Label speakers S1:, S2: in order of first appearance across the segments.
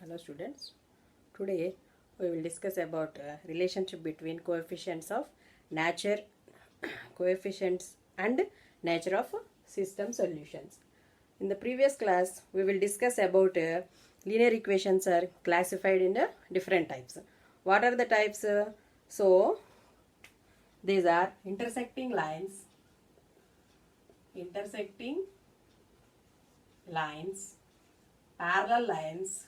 S1: Hello students, today we will discuss about relationship between coefficients of nature coefficients and nature of system solutions. In the previous class we will discuss about linear equations are classified in different types. What are the types? So these are intersecting lines, parallel lines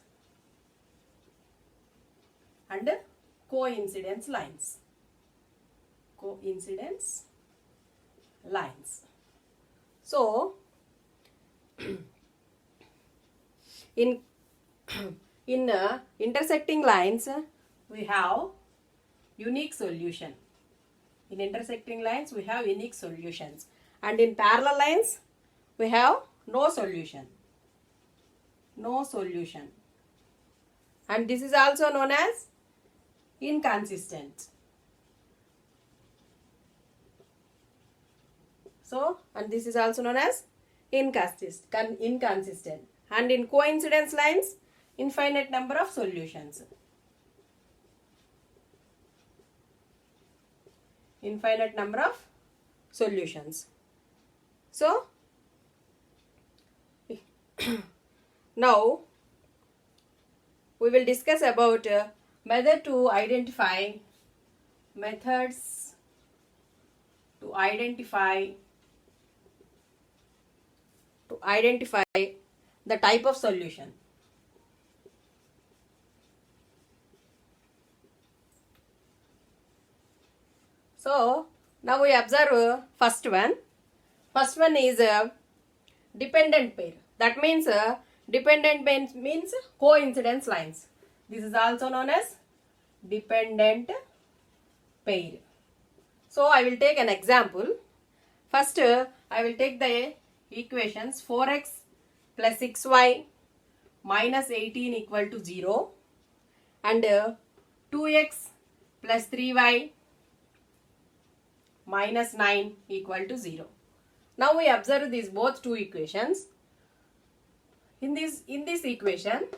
S1: and coincidence lines. So in intersecting lines we have unique solution. In intersecting lines we have unique solutions, and in parallel lines we have no solution, and this is also known as inconsistent. And this is also known as inconsistent. And in coincidence lines, infinite number of solutions. So now we will discuss about methods to identify the type of solution. So now we observe first one. First one is a dependent pair. That means dependent pair means coincidence lines. This is also known as dependent pair. So I will take an example. First I will take the equations 4x plus 6y minus 18 equal to 0 and 2x plus 3y minus 9 equal to 0. Now we observe these both two equations. In this equation,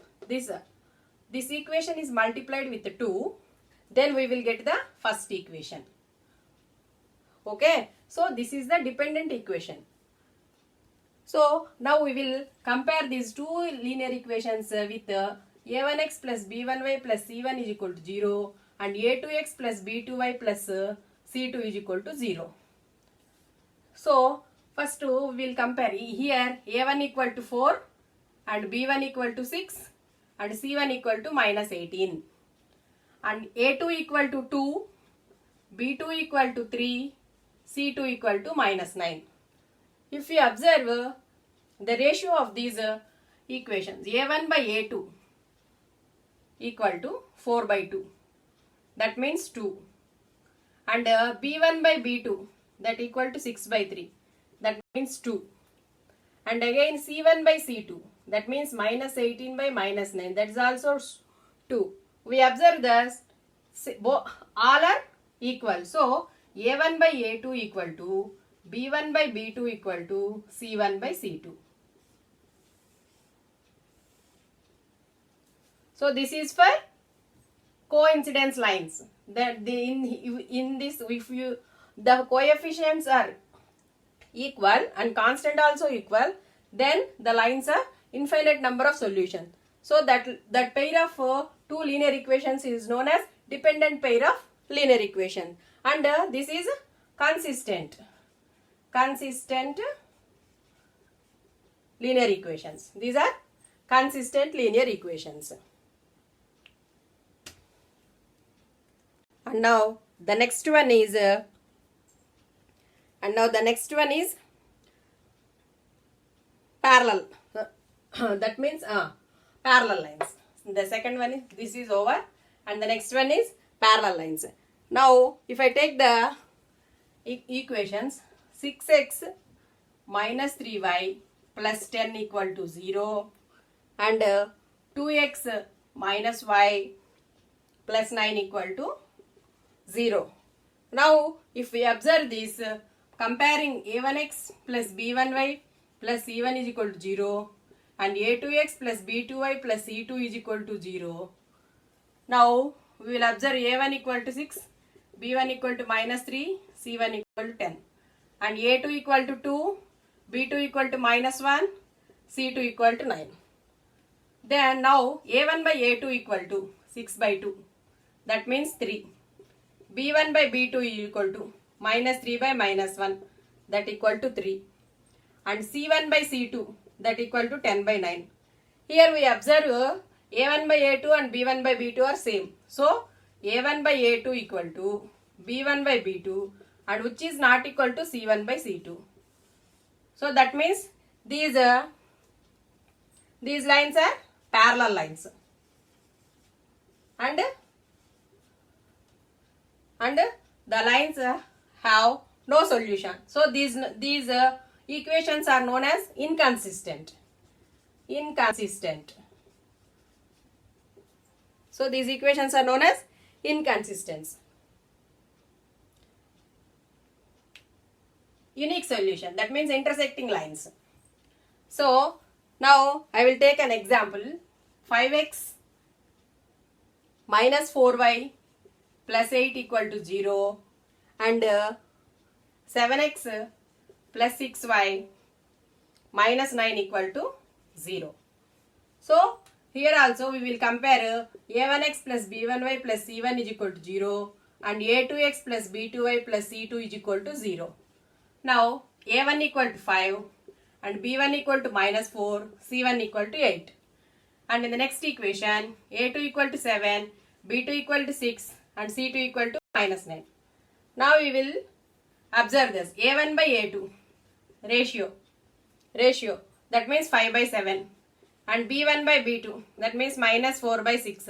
S1: this equation is multiplied with 2, then we will get the first equation. Okay, so this is the dependent equation. So now we will compare these two linear equations with a1x plus b1y plus c1 is equal to 0 and a2x plus b2y plus c2 is equal to 0. So first we will compare. Here a1 equal to 4 and b1 equal to 6 and c1 equal to minus 18 and a2 equal to 2, b2 equal to 3, c2 equal to minus 9. If we observe the ratio of these equations, a1 by a2 equal to 4 by 2, that means 2, and b1 by b2 that equal to 6 by 3, that means 2, and again c1 by c2 that means minus 18 by minus 9, that is also 2. We observe that all are equal. So a1 by a2 equal to b1 by b2 equal to c1 by c2. So this is for coincidence lines. That in this, if the coefficients are equal and constant also equal, then the lines are infinite number of solutions. So that pair of two linear equations is known as dependent pair of linear equation, and this is consistent linear equations. These are consistent linear equations. And now the next one is parallel. That means parallel lines. The second one is, this is over, and the next one is parallel lines. Now if I take the equations 6x minus 3y plus 10 equal to 0 and 2x minus y plus 9 equal to 0. Now if we observe this, comparing a1x plus b1y plus c1 is equal to 0 and a2x plus b2y plus c2 is equal to 0. Now we will observe a1 equal to 6, b1 equal to minus 3, c1 equal to 10, and a2 equal to 2, b2 equal to minus 1, c2 equal to 9. Then now a1 by a2 equal to 6 by 2, that means 3. b1 by b2 is equal to minus 3 by minus 1, that equal to 3. And c1 by c2, that equal to 10 by 9. Here we observe a1 by a2 and b1 by b2 are same. So a1 by a2 equal to b1 by b2, and which is not equal to c1 by c2. So that means these lines are parallel lines, and the lines have no solution. So these equations are known as inconsistent. So these equations are known as inconsistent. Unique solution, that means intersecting lines. So now I will take an example. 5x minus 4y plus 8 equal to 0, and 7x plus 6y minus 9 equal to 0. So here also we will compare a1x plus b1y plus c1 is equal to 0, and a2x plus b2y plus c2 is equal to 0. Now a1 equal to 5, and b1 equal to minus 4, c1 equal to 8. And in the next equation, a2 equal to 7, b2 equal to 6, and c2 equal to minus 9. Now we will observe this a1 by a2 ratio, that means 5 by 7, and b1 by b2, that means minus 4 by 6,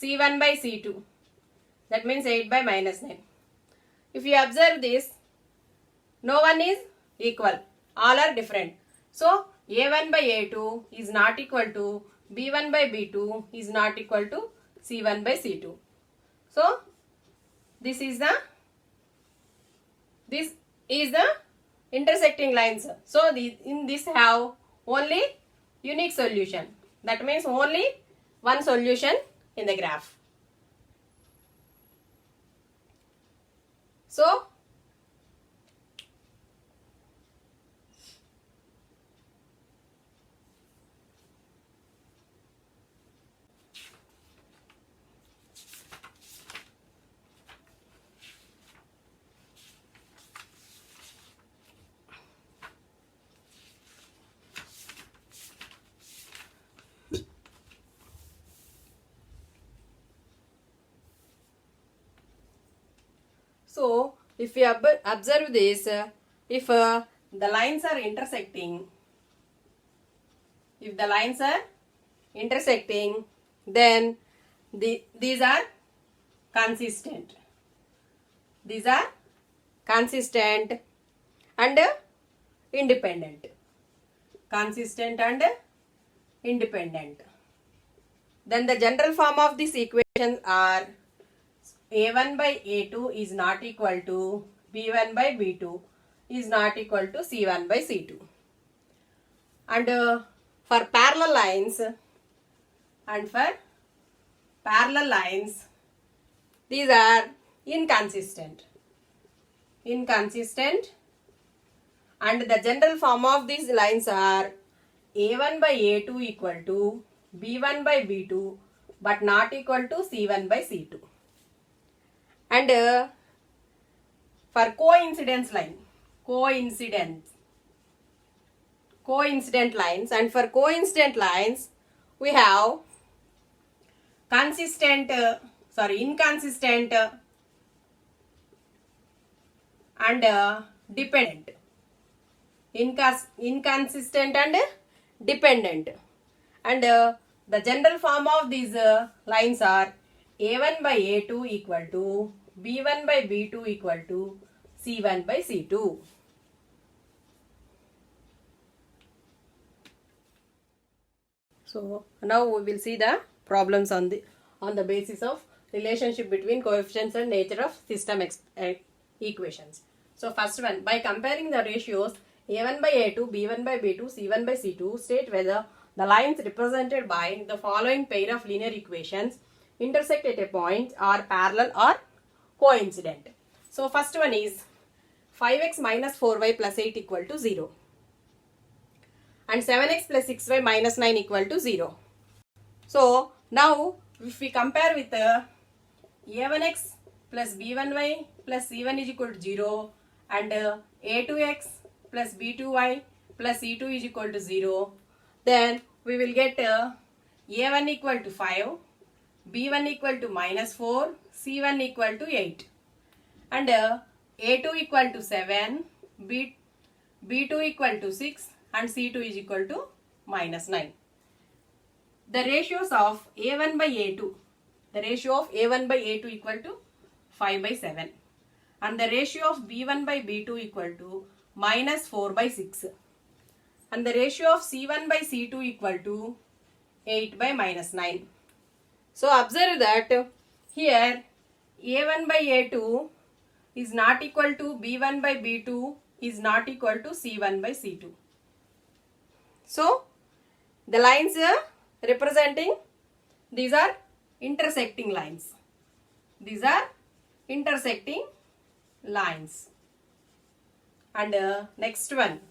S1: c1 by c2, that means 8 by minus 9. If you observe this, no one is equal, all are different. So a1 by a2 is not equal to b1 by b2 is not equal to c1 by c2. So this is the intersecting lines. So in this have only unique solution, that means only one solution in the graph. So if we observe this, if the lines are intersecting, then these are consistent. And independent. Then the general form of these equations are a1 by a2 is not equal to b1 by b2 is not equal to c1 by c2. And for parallel lines, these are inconsistent. And the general form of these lines are a1 by a2 equal to b1 by b2 but not equal to c1 by c2. And for coincident lines, and for coincident lines we have inconsistent and dependent. Inconsistent and dependent. And the general form of these lines are a1 by a2 equal to b1 by b2 equal to c1 by c2. So now we will see the problems on the basis of relationship between coefficients and nature of system equations. So first one, by comparing the ratios a1 by a2, b1 by b2, c1 by c2, state whether The lines represented by the following pair of linear equations intersect at a point are parallel or coincident. So first one is 5x minus 4y plus 8 equal to 0 and 7x plus 6y minus 9 equal to 0. So now if we compare with a1x plus b1y plus c1 is equal to 0 and a2x plus b2y plus c2 is equal to 0, then we will get a1 equal to 5, b1 equal to minus 4, c1 equal to 8 and a2 equal to 7, b2 equal to 6 and c2 is equal to minus 9. The ratios of a1 by a2, the ratio of a1 by a2 equal to 5 by 7 and the ratio of b1 by b2 equal to minus 4 by 6 and the ratio of c1 by c2 equal to 8 by minus 9. So observe that here a1 by a2 is not equal to b1 by b2 is not equal to c1 by c2. So the lines representing, these are intersecting lines. These are intersecting lines. And next one.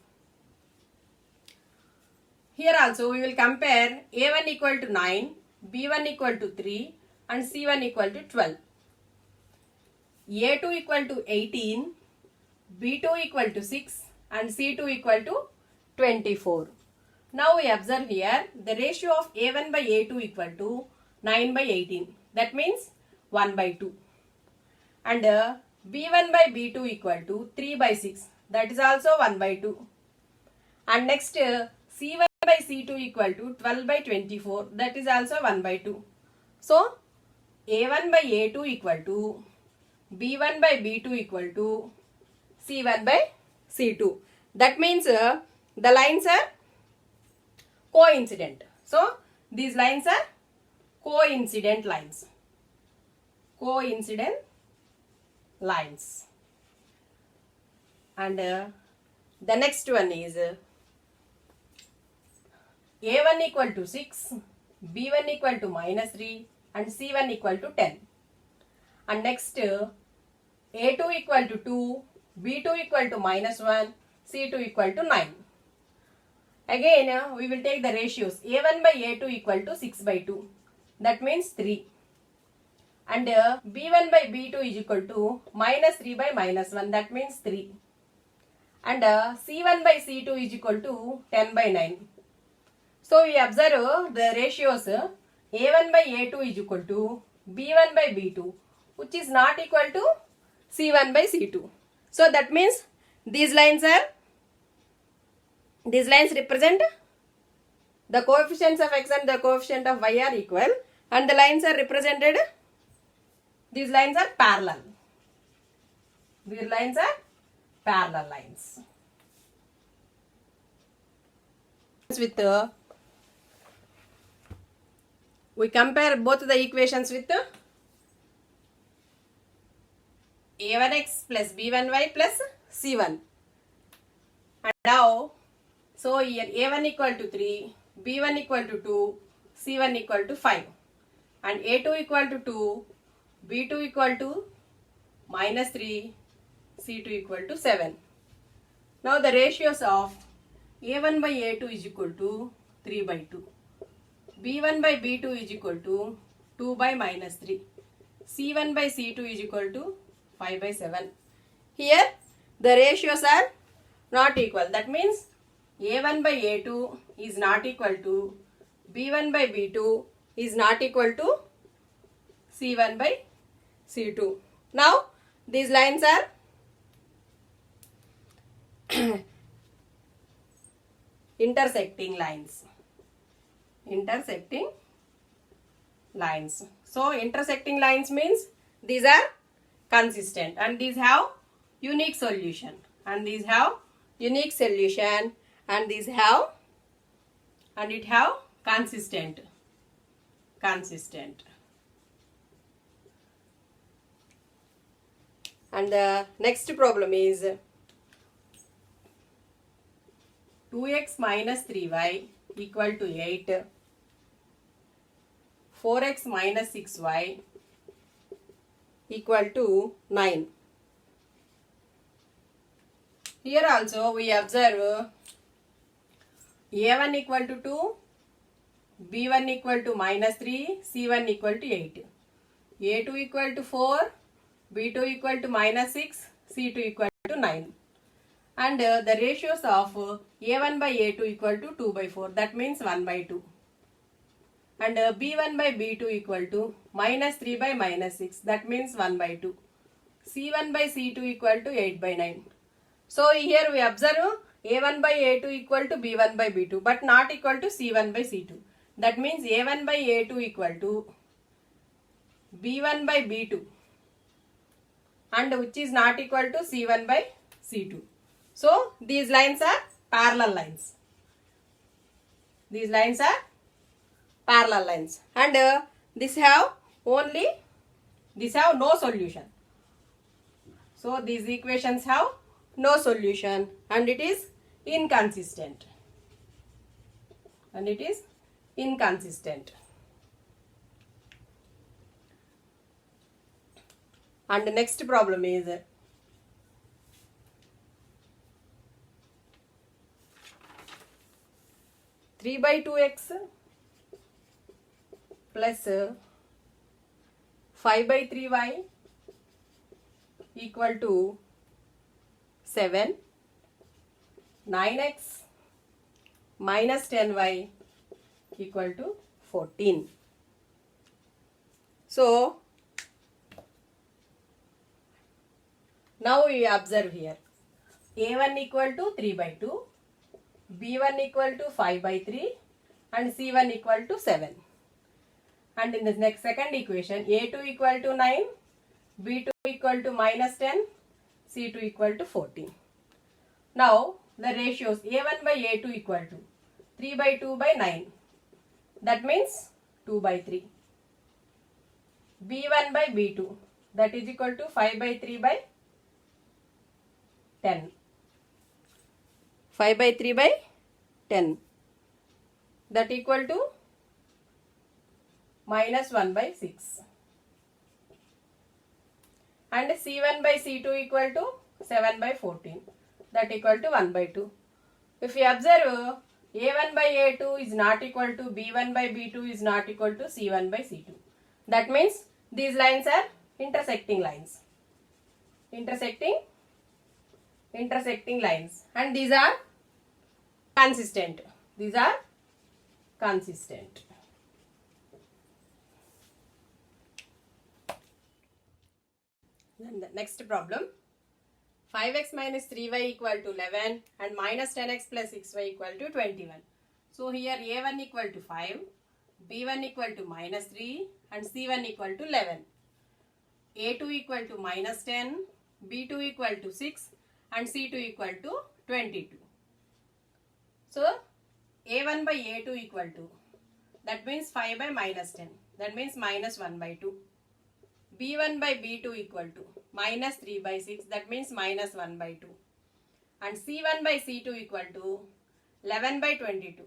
S1: Here also we will compare a1 equal to 9, b1 equal to 3 and c1 equal to 12. a2 equal to 18, b2 equal to 6 and c2 equal to 24. Now we observe here the ratio of a1 by a2 equal to 9 by 18. That means 1 by 2. And b1 by b2 equal to 3 by 6. That is also 1 by 2. And next c1 by c2 equal to 12 by 24. That is also 1 by 2. So a1 by a2 equal to b1 by b2 equal to c1 by c2. That means the lines are coincident. So these lines are coincident lines. Coincident lines. And the next one is a1 equal to 6, b1 equal to minus 3 and c1 equal to 10. And next a2 equal to 2, b2 equal to minus 1, c2 equal to 9. Again we will take the ratios a1 by a2 equal to 6 by 2. That means 3. And b1 by b2 is equal to minus 3 by minus 1. That means 3. And c1 by c2 is equal to 10 by 9. So we observe the ratios a1 by a2 is equal to b1 by b2, which is not equal to c1 by c2. So that means these lines represent the coefficients of x and the coefficient of y are equal, and the lines are represented, these lines are parallel. These lines are parallel lines. With we compare both the equations with a1x plus b1y plus c1. And now, so here a1 equal to 3, b1 equal to 2, c1 equal to 5. And a2 equal to 2, b2 equal to minus 3, c2 equal to 7. Now the ratios of a1 by a2 is equal to 3 by 2. b1 by b2 is equal to 2 by minus 3. c1 by c2 is equal to 5 by 7. Here the ratios are not equal. That means a1 by a2 is not equal to b1 by b2 is not equal to c1 by c2. Now these lines are intersecting lines. Intersecting lines. So intersecting lines means these are consistent and these have unique solution, and these have unique solution, and these have, and it have consistent. And the next problem is 2x minus 3y equal to 8. 4x minus 6y equal to 9. Here also we observe a1 equal to 2, b1 equal to minus 3, c1 equal to 8. a2 equal to 4, b2 equal to minus 6, c2 equal to 9. And the ratios of a1 by a2 equal to 2 by 4, that means 1 by 2. And b1 by b2 equal to minus 3 by minus 6, that means 1 by 2. c1 by c2 equal to 8 by 9. So here we observe a1 by a2 equal to b1 by b2, but not equal to c1 by c2. That means a1 by a2 equal to b1 by b2, and which is not equal to c1 by c2. So these lines are parallel lines. These lines are parallel lines, and this have no solution. So these equations have no solution, and it is inconsistent. And the next problem is 3 by 2x plus 5 by 3y equal to 7, 9x minus 10y equal to 14. So now we observe here a1 equal to 3 by 2, b1 equal to 5 by 3, and c1 equal to 7. And in the next second equation, a2 equal to 9, b2 equal to minus 10, c2 equal to 14. Now the ratios a1 by a2 equal to 3 by 2 by 9, that means 2 by 3. b1 by b2, that is equal to 5 by 3 by 10. 5 by 3 by 10, that equal to minus 1 by 6. And c1 by c2 equal to 7 by 14, that equal to 1 by 2. If we observe a1 by a2 is not equal to b1 by b2 is not equal to c1 by c2. That means these lines are intersecting lines. Intersecting lines, and these are consistent. These are consistent. Then the next problem, 5x minus 3y equal to 11 and minus 10x plus 6y equal to 21. So here a1 equal to 5, b1 equal to minus 3, and c1 equal to 11. a2 equal to minus 10, b2 equal to 6, and c2 equal to 22. So a1 by a2 equal to, that means 5 by minus 10, that means minus 1 by 2. b1 by b2 equal to minus 3 by 6, that means minus 1 by 2. And c1 by c2 equal to 11 by 22,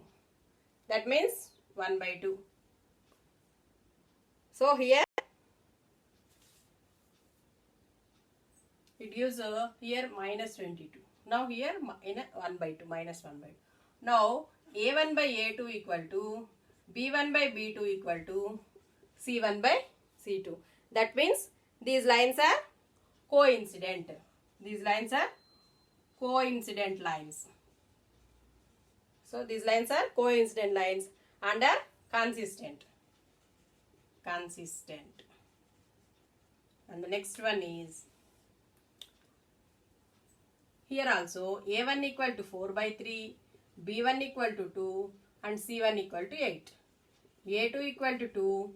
S1: that means 1 by 2. So here it gives here minus 22. Now here in a 1 by 2, minus 1 by 2. Now a1 by a2 equal to b1 by b2 equal to c1 by c2. That means these lines are coincident. These lines are coincident lines. So these lines are coincident lines and are consistent. Consistent. And the next one is, here also a1 equal to 4 by 3, b1 equal to 2, and c1 equal to 8. a2 equal to 2,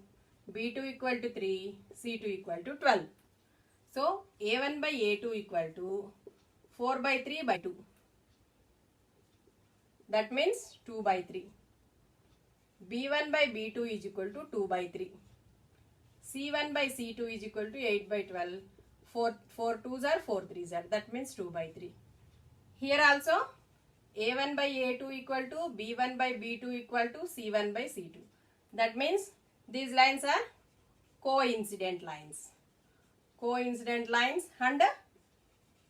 S1: b2 equal to 3, c2 equal to 12. So a1 by a2 equal to 4 by 3 by 2. That means 2 by 3. b1 by b2 is equal to 2 by 3. c1 by c2 is equal to 8 by 12. 4 2s are 4 3s are. That means 2 by 3. Here also A1 by A2 equal to B1 by B2 equal to C1 by C2. That means these lines are coincident lines. Coincident lines and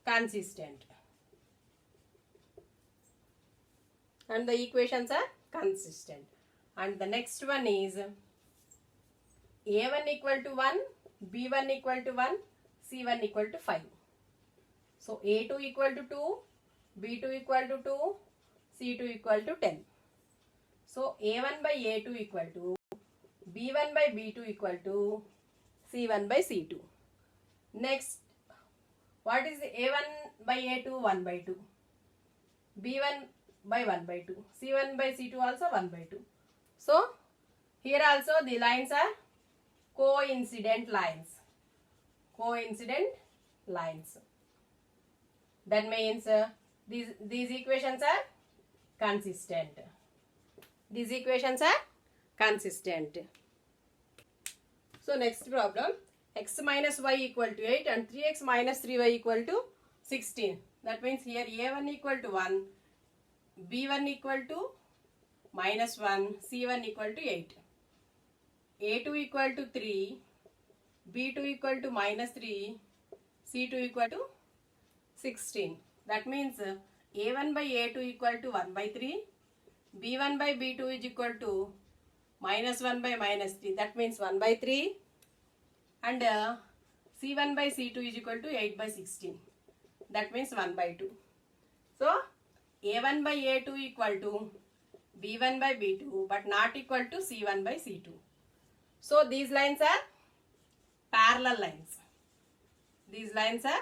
S1: consistent. And the equations are consistent. And the next one is A1 equal to 1, B1 equal to 1, C1 equal to 5. So A2 equal to 2, B2 equal to 2, C2 equal to 10. So A1 by A2 equal to B1 by B2 equal to C1 by C2. Next, what is A1 by A2? 1 by 2. B1 by 1 by 2. C1 by C2 also 1 by 2. So here also the lines are coincident lines. Coincident lines. That means these equations are consistent. These equations are consistent. So next problem, x minus y equal to 8 and 3x minus 3y equal to 16. That means here a1 equal to 1, b1 equal to minus 1, c1 equal to 8. a2 equal to 3, b2 equal to minus 3, c2 equal to 16. That means a1 by a2 equal to 1 by 3, b1 by b2 is equal to minus 1 by minus 3. That means 1 by 3. And c1 by c2 is equal to 8 by 16. That means 1 by 2. So a1 by a2 equal to b1 by b2 but not equal to c1 by c2. So these lines are parallel lines. These lines are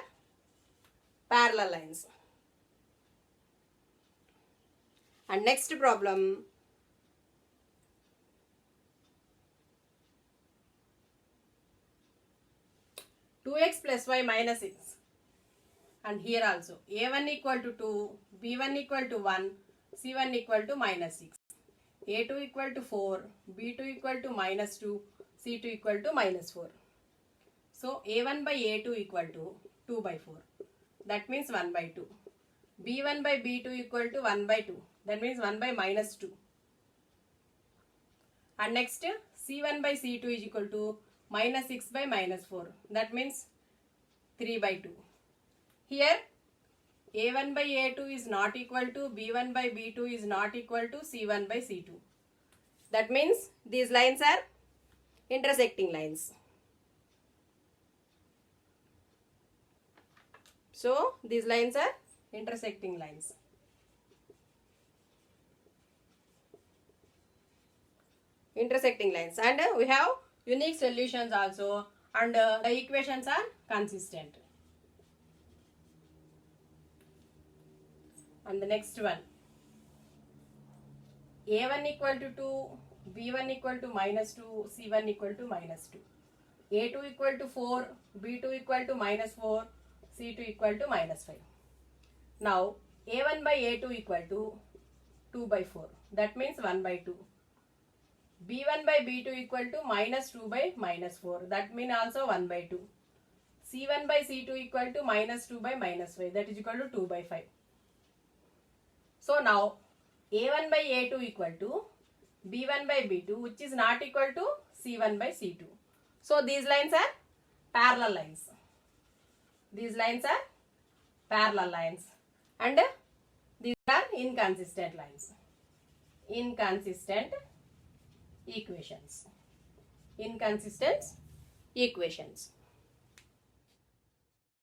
S1: parallel lines. And next problem, two x plus y minus 6. And here also a1 equal to 2, b1 equal to 1, c1 equal to minus 6. a2 equal to 4, b2 equal to minus 2, c2 equal to minus 4. So a1 by a2 equal to 2 by 4. That means 1 by 2. b1 by b2 equal to 1 by 2. That means 1 by minus 2. And next c1 by c2 is equal to minus 6 by minus 4. That means 3 by 2. Here a1 by a2 is not equal to b1 by b2 is not equal to c1 by c2. That means these lines are intersecting lines. So these lines are intersecting lines. Intersecting lines, and we have unique solutions also, and the equations are consistent. And the next one, a1 equal to 2, b1 equal to minus 2, c1 equal to minus 2, a2 equal to 4, b2 equal to minus 4, c2 equal to minus 5. Now a1 by a2 equal to 2 by 4. That means 1 by 2. b1 by b2 equal to minus 2 by minus 4. That means also 1 by 2. c1 by c2 equal to minus 2 by minus 5. That is equal to 2 by 5. So now a1 by a2 equal to b1 by b2, which is not equal to c1 by c2. So these lines are parallel lines. These lines are parallel lines, and these are inconsistent lines. Inconsistent equations. Inconsistent equations.